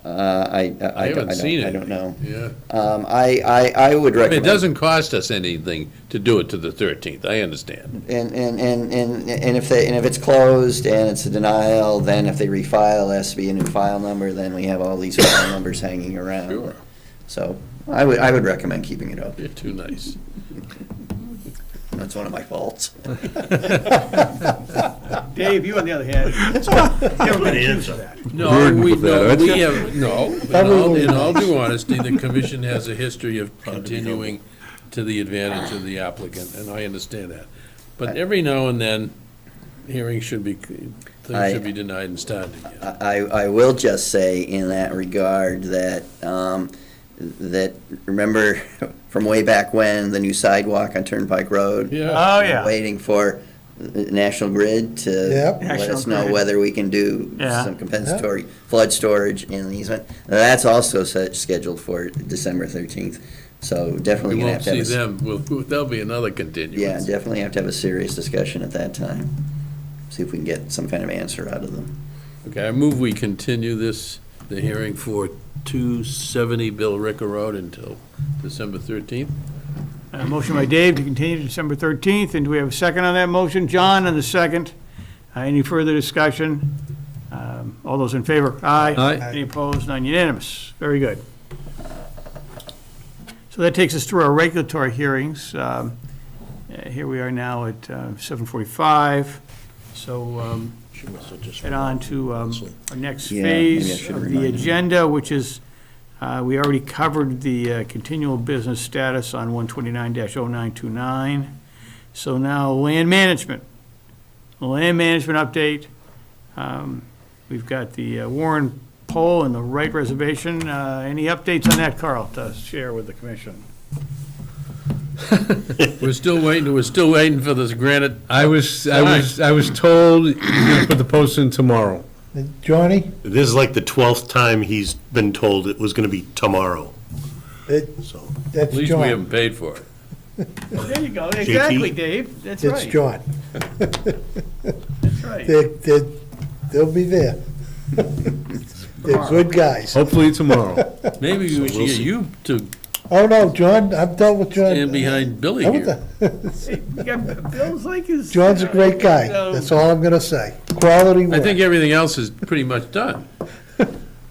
I haven't seen it. I don't know. Yeah. I would I mean, it recommend. doesn't cost us anything to do it to the 13th, I understand. And if it's closed and it's a denial, then if they refile, it has to be a new file number, then we have all these file numbers hanging around. Sure. So I would recommend keeping it open. You're too nice. That's one of my faults. Dave, you on the other hand, you haven't been accused of that. No, Burdened we, with that, no, aren't we you? have, no, in all due honesty, the commission has a history of continuing to the advantage of the applicant, and I understand that. But every now and then, hearings should be, things should be denied and started again. I will just say in that regard that, remember from way back when, the new sidewalk on Turnpike Road? Yeah, Oh, yeah. Waiting for National Grid to Yep. let us National know Grid. whether we can do Yeah. some compensatory flood storage in the easement. That's also scheduled for December 13th, so definitely we gonna won't have to see have them, there'll be another yeah, continuance. definitely have to have a serious discussion at that time. See if we can get some kind of answer out of them. Okay, I move we continue the hearing for 270 Billricker Road until December 13th. Motion by Dave to continue to December 13th, and do we have a second on that motion? John on the second. Any further discussion? All those in favor? Aye. Aye. Any opposed? None unanimous. Very good. So that takes us through our regulatory hearings. Here we are now at 7:45. So head on to our next Yeah, maybe I phase should of remind the him. agenda, which is, we already covered the continual business status on 129-0929. So now land management. Land management update. We've got the Warren Poll and the Wright Reservation. Any updates on that, Carl, to share with the commission? We're still waiting for this granite. I was told he's gonna put the post in tomorrow. Johnny, This is like the 12th time he's been told it was going to be tomorrow, so. that's At least we John. haven't paid for it. There you go. Exactly, Dave. That's It's right. John. That's right. They'll be there. They're good guys. Hopefully tomorrow. Maybe we should get you to Oh, no, John, I've dealt with John. stand behind Billy I'm here. with Hey, we got Bill's like his. John's a great guy. That's all I'm gonna say. Quality I work. think everything else is pretty much done,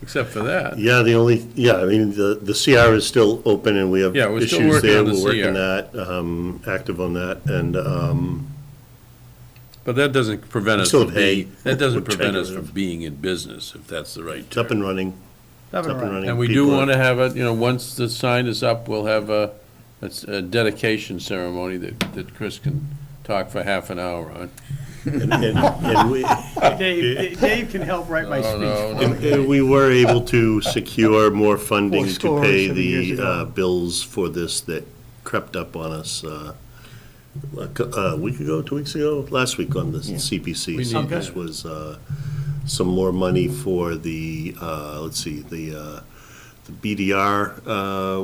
except for that. Yeah, I mean, the CR is still open and we have Yeah, we're still issues working there. on the We're working CR. that, active on that, and, But that doesn't prevent us Still from hay. being, that doesn't Would prevent take us it. from being in business, if that's the right it's up term. and running. It's up and running. And we do People are- want to have it, once the sign is up, we'll have a dedication ceremony that Chris can talk for half an hour on. And we, Dave can help write my No, speech. no, for no. me. and we were able to secure more funding to scores pay some years the ago. bills for this that crept up on us a week ago, 2 weeks ago, last week on the CPC. We So need this that. was some more money for the, let's see, the BDR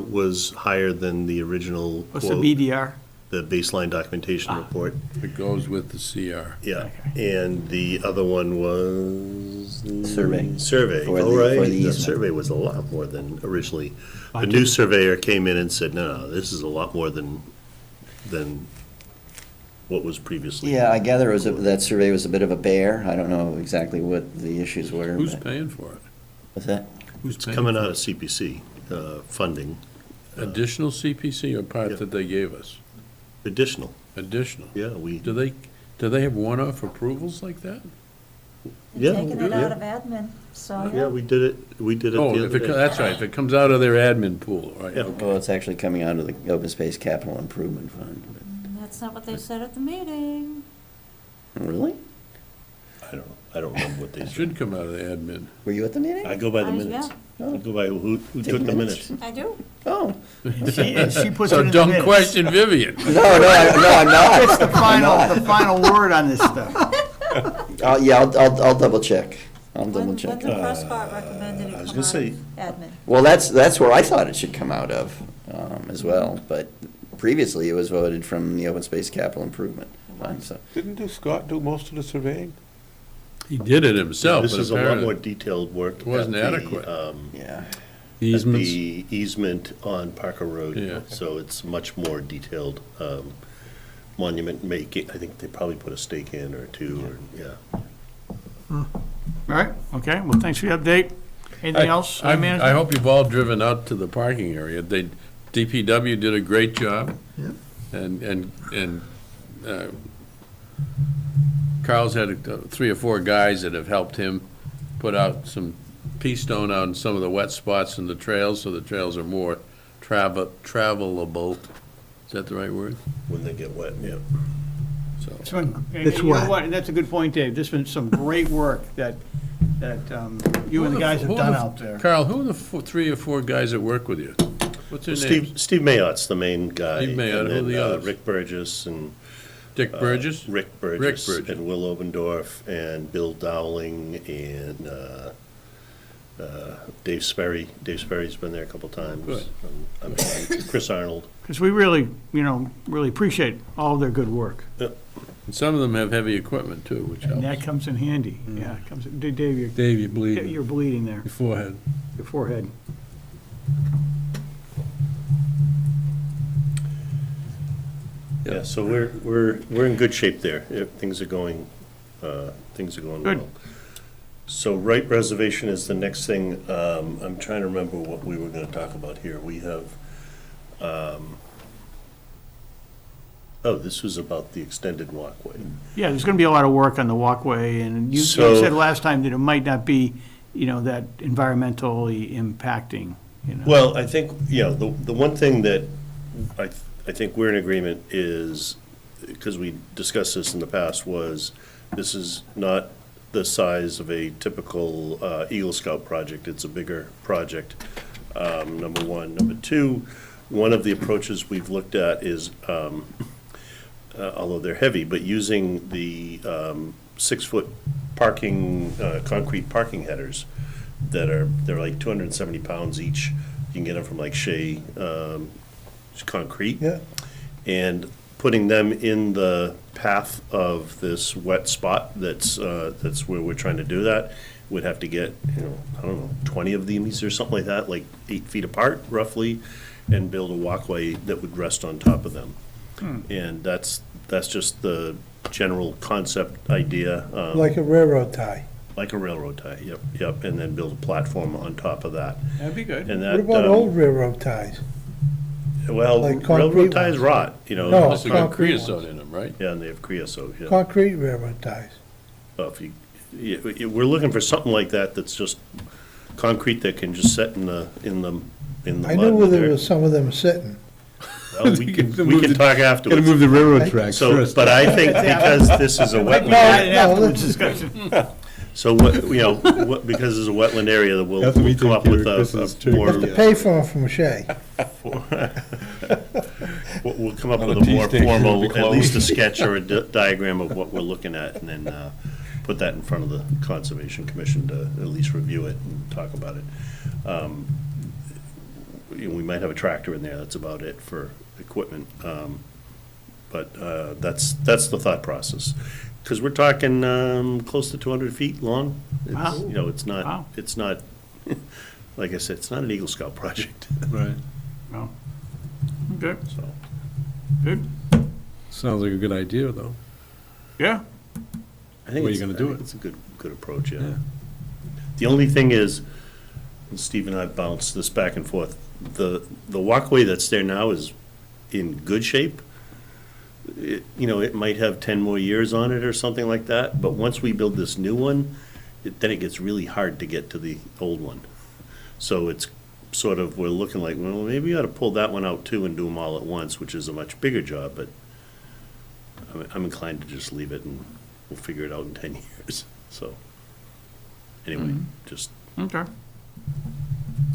was higher than the original What's the quote, BDR? the baseline documentation report. It goes with the CR. Yeah, and the other one was? Survey. Survey, For all the- right. for the The easement. survey was a lot more than originally. The new surveyor came in and said, no, this is a lot more than what was previously. Yeah, I gather that survey was a bit of a bear. I don't know exactly what the issues were. Who's but- paying for it? What's that? Who's It's paying coming for out it? of CPC funding, Additional CPC or part Yeah. that they gave us? additional, Additional? yeah, we, Do they have one-off approvals like that? yeah, Taking it out yeah, of admin, so, yeah, we did it the Oh, other if it, day. that's right, if it comes out of their admin pool, right? Yeah. okay. Well, it's actually coming out of the Open Space Capital Improvement Fund. that's not what they said at the meeting. Really? I don't remember what they It said. should come out of the admin. Were you at the meeting? I go by the I- minutes. yeah. I go by who Take took the minutes. minutes. I do. Oh, She puts it So in the don't minutes. question Vivian. no, I'm not. It's the I'm not. final word on this stuff. Yeah, I'll double check. I'll double When check. the press bar recommended it I was come gonna out say- of admin. Well, that's where I thought it should come out of, as well, but previously it was voted from the Open Space Capital Improvement Fund, so. Didn't Scott do most of the surveying? He did it himself, This but is a lot more apparently detailed work. It wasn't at the, adequate. Yeah. Easements. The easement on Parker Road. Yeah. So it's much more detailed. Monument making, I think they probably put a stake in or two, or, yeah. All right, okay, well, thanks for the update. Anything else? I management? hope you've all driven out to the parking area. DPW did a great job. Yep. And Carl's had 3 or 4 guys that have helped him put out some pea stone out in some of the wet spots in the trails, so the trails are more travelable. Is that the right word? When they get wet, yeah. So, It's been- It's you know wet. what, and that's a good point, Dave. There's been some great work that you and the guys have done out there. Carl, who are the 3 or 4 guys that work with you? What's their names? Steve Mayott's the main guy. Steve Mayotte, and who are the then, others? Rick Burgess and. Dick Burgess? Rick Burgess. Burgess. And Will Obendorf and Bill Dowling and Dave Sperry. Dave Sperry's been there a couple times. Good. Chris Arnold. Because we really, really appreciate all of their good work. And some of them have heavy equipment too, which And that helps. comes in handy. Yeah, it comes, Dave, Dave, you're bleeding. you're bleeding there, Your forehead. your forehead. Yeah, so we're in good shape there. Things are going well. Good. So Wright Reservation is the next thing. I'm trying to remember what we were gonna talk about here. We have, this was about the extended walkway. Yeah, there's going to be a lot of work on the walkway, and you So- said last time that it might not be, that environmentally impacting, Well, I think, the one thing that I think we're in agreement is because we discussed this in the past, was this is not the size of a typical Eagle Scout project. It's a bigger project, number one. Number two, one of the approaches we've looked at is, although they're heavy, but using the 6-foot parking, concrete parking headers they're like 270 pounds each. You can get them from like Shea Concrete. Yeah. And putting them in the path of this wet spot, that's where we're trying to do that. We'd have to get, I don't know, 20 of these or something like that, like 8 feet apart roughly, and build a walkway that would rest on top of them. And that's just the general concept idea. Like a railroad tie. Like a railroad tie, yep, and then build a platform on top of that. That'd be good. And What that, about old railroad ties? well, like concrete railroad ties ones? rot, No. Unless they got concrete creosote ones. in them, right? Yeah, and they have creosote, yeah. Concrete railroad ties. Well, if we're looking for something like that, that's just concrete that can just set in the mud. I knew where there there. was some of them sitting. Well, we can talk Gotta afterwards. move the railroad tracks So, first. but I think because this is a No, wetland, afterwards let's- discussion. so because it's a wetland area, that we'll After we come take up care with of Chris's a turkey. You have to more, pay for them from Shea. we'll come up On with a a more T-station, it'll formal, be at least a closed. sketch or a diagram of what we're looking at, and then put that in front of the Conservation Commission to at least review it and talk about it. We might have a tractor in there, that's about it for equipment. But that's the thought process. Because we're talking close to 200 feet long. Wow. Wow. It's not, like I said, it's not an Eagle Scout project, Right. No. Okay, so. good. Sounds like a good idea, though. Yeah, I think Way it's- you gonna I do think it. It's a good approach, yeah. Yeah. The only thing is, and Steve and I bounced this back and forth, the walkway that's there now is in good shape. It might have 10 more years on it or something like that, but once we build this new one, then it gets really hard to get to the old one. So it's sort of, we're looking like, well, maybe we ought to pull that one out too and do them all at once, which is a much bigger job, but I'm inclined to just leave it and we'll figure it out in 10 years, so. Anyway, just, okay.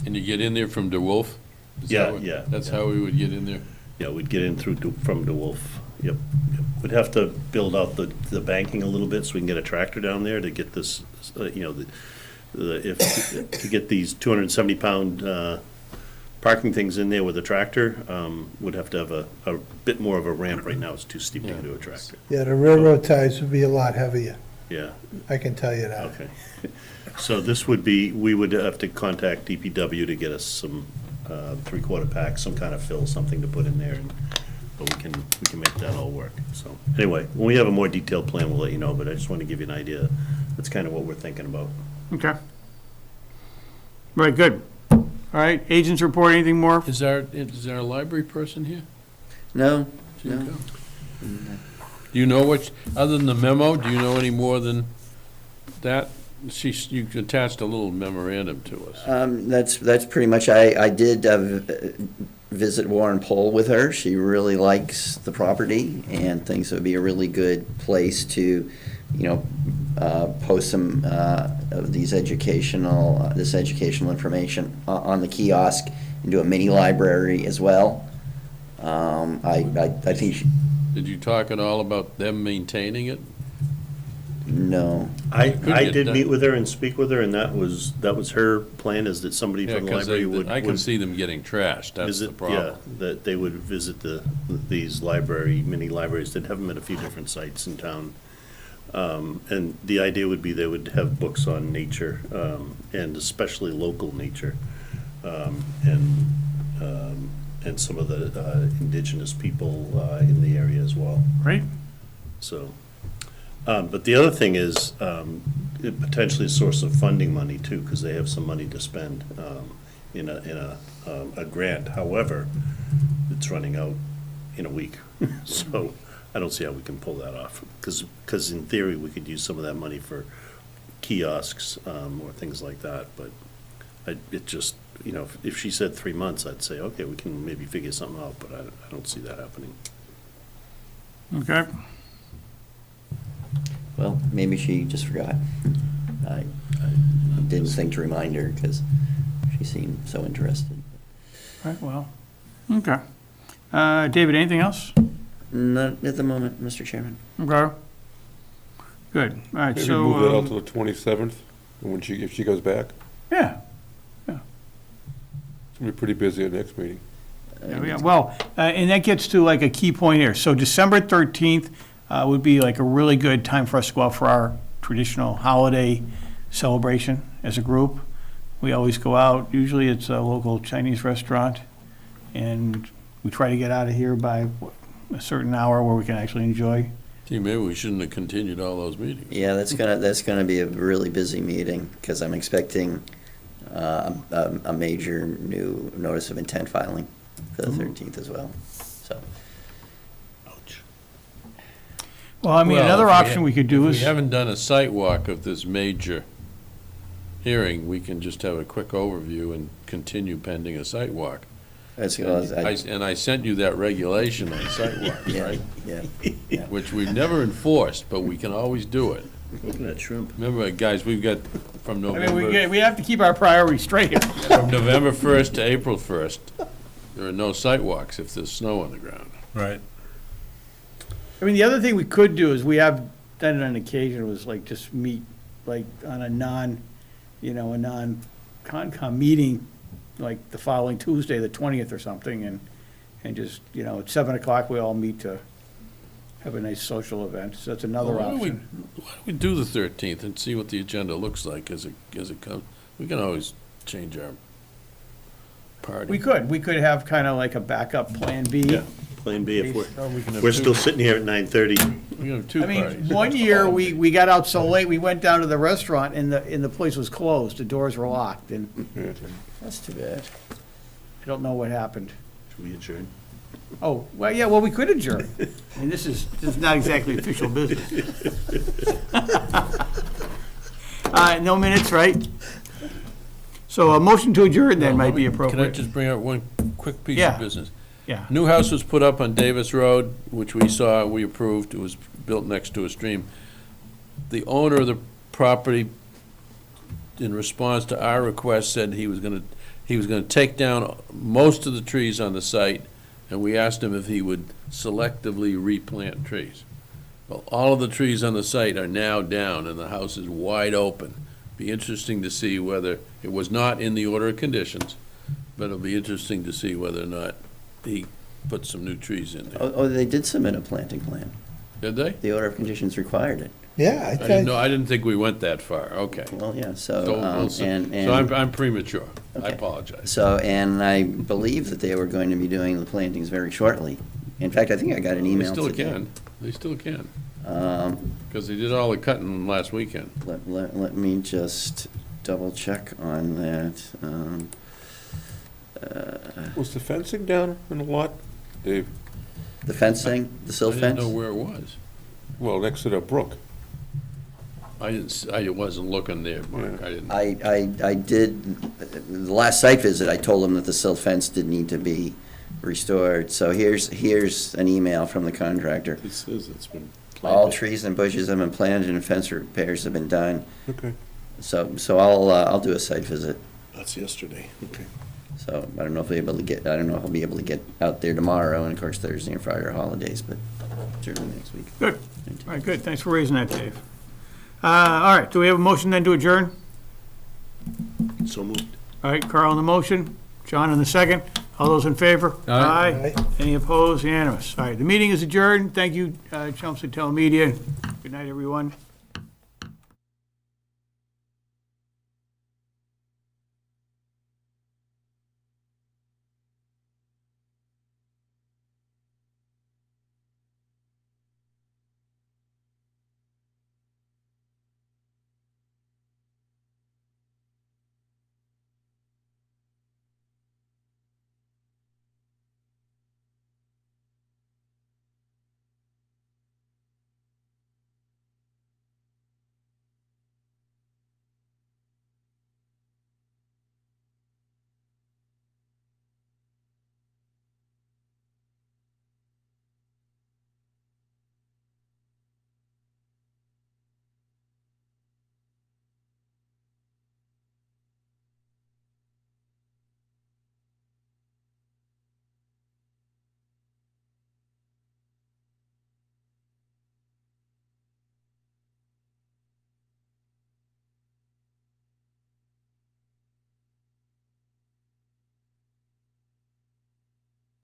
And you get in there from DeWolf? Is Yeah, that what- yeah, That's yeah. how we would get in there? yeah, we'd get in from DeWolf, yep. We'd have to build out the banking a little bit so we can get a tractor down there to get this, to get these 270-pound parking things in there with a tractor, would have to have a bit more of a ramp. Right now, it's too steep to get to a tractor. Yeah, the railroad ties would be a lot heavier, Yeah, I can tell you that. okay. So this would be, we would have to contact DPW to get us some 3/4 pack, some kind of fill, something to put in there, but we can make that all work. So, anyway, when we have a more detailed plan, we'll let you know, but I just want to give you an idea. That's kind of what we're thinking about. Okay. Right, good. All right, agents report, anything more? Is there a library person here? No, She can no. go. Do you know other than the memo, do you know any more than that? You attached a little memorandum to us. That's pretty much, I did visit Warren Pole with her. She really likes the property and thinks it would be a really good place to, post some of this educational information on the kiosk and do a mini library as well. I think, Did you talk at all about them maintaining it? no. I Could get did done. meet with her and speak with her, and that was her plan, is that somebody Yeah, from the 'cause library would. I can see them getting trashed, that's the visit, problem. that they would visit these mini libraries. They'd have them at a few different sites in town. And the idea would be they would have books on nature, and especially local nature, and some of the indigenous people in the area as well. Right? So, but the other thing is, potentially a source of funding money too, because they have some money to spend in a grant. However, it's running out in a week, so I don't see how we can pull that off. Because in theory, we could use some of that money for kiosks or things like that. But it just, if she said 3 months, I'd say, okay, we can maybe figure something out. But I don't see that happening. Okay. Well, maybe she just forgot. I didn't think to remind her because she seemed so interested. Right, well, okay. David, anything else? Not at the moment, Mr. Chairman. Okay. Good, all right, Maybe so. move that out to the 27th, when if she goes back. Yeah, It's gonna be pretty busy at the next meeting. yeah, well, and that gets to like a key point here. So December 13th would be like a really good time for us to go out for our traditional holiday celebration as a group. We always go out, usually it's a local Chinese restaurant, and we try to get out of here by a certain hour where we can actually enjoy. Gee, maybe we shouldn't have continued all those meetings. Yeah, that's gonna be a really busy meeting because I'm expecting a major new notice of intent filing for the 13th as well. So, Well, I mean, Well, another if option we could do If is, we haven't done a site walk of this major hearing, we can just have a quick overview and continue pending a site walk. that's, And I sent you that regulation on site walks, yeah, right? yeah. Which we've never enforced, but we can always do it. Looking at shrimp. Remember, guys, we've got from I mean, November, we have to keep our priorities straight here. from November 1st to April 1st, there are no site walks if there's snow on the ground. Right. I mean, the other thing we could do is we have done it on occasion was like just meet like on a non-Concom meeting, like the following Tuesday, the 20th or something, and just, at 7 o'clock, we all meet to have a nice social event. So that's another Why don't option. we do the 13th and see what the agenda looks like as it comes? We can always change our party. We could have kind of like a backup plan B. Yeah, Plan B, if Or we can have we're two- still sitting here at 9:30. We can have two I mean, parties. one year, we got out so late, we went down to the restaurant and the place was closed, the doors were locked, and That's too bad. I don't know what happened. Should we adjourn? Oh, well, yeah, well, we could adjourn. I mean, this is not exactly official business. No minutes, right? So a motion to adjourn then might be Can I appropriate. just bring up one quick piece Yeah. of business? Yeah, New house was put up on Davis Road, which we saw, we approved, it was built next to a stream. The owner of the property, in response to our request, said he was gonna take down most of the trees on the site, and we asked him if he would selectively replant trees. Well, all of the trees on the site are now down, and the house is wide open. Be interesting to see whether, it was not in the order of conditions, but it'll be interesting to see whether or not he put some new trees in there. Oh, they did submit a planting plan. Did they? The order of conditions required it. Yeah, I didn't know, I didn't think we went that far, okay. Well, yeah, So so, we'll see. and. So I'm premature, I Okay. apologize. So, and I believe that they were going to be doing the plantings very shortly. In fact, I think I got an They email still today. can, they still can, Um, because they did all the cutting last weekend. let me just double check on that. Was the fencing down in the lot, Dave? The fencing, the sill I didn't fence? know where it was. Well, next to the brook. I wasn't looking there, Mark, I didn't. I did, the last site visit, I told them that the sill fence did need to be restored. So here's an email from the contractor. It says it's been All planted. trees and bushes have been planted and fence repairs have been done. Okay. So I'll do a site visit. That's yesterday, okay. So I don't know if I don't know if I'll be able to get out there tomorrow, and of course Thursday and Friday are holidays, but certainly next week. good. All right, good. Thanks for raising that, Dave. All right, do we have a motion then to adjourn? So moved. All right, Carl on the motion, John on the second. All those in favor? Aye. Any opposed? Unanimous. All right, the meeting is adjourned. Thank you, Chelmsford Telemedia. Good night, everyone.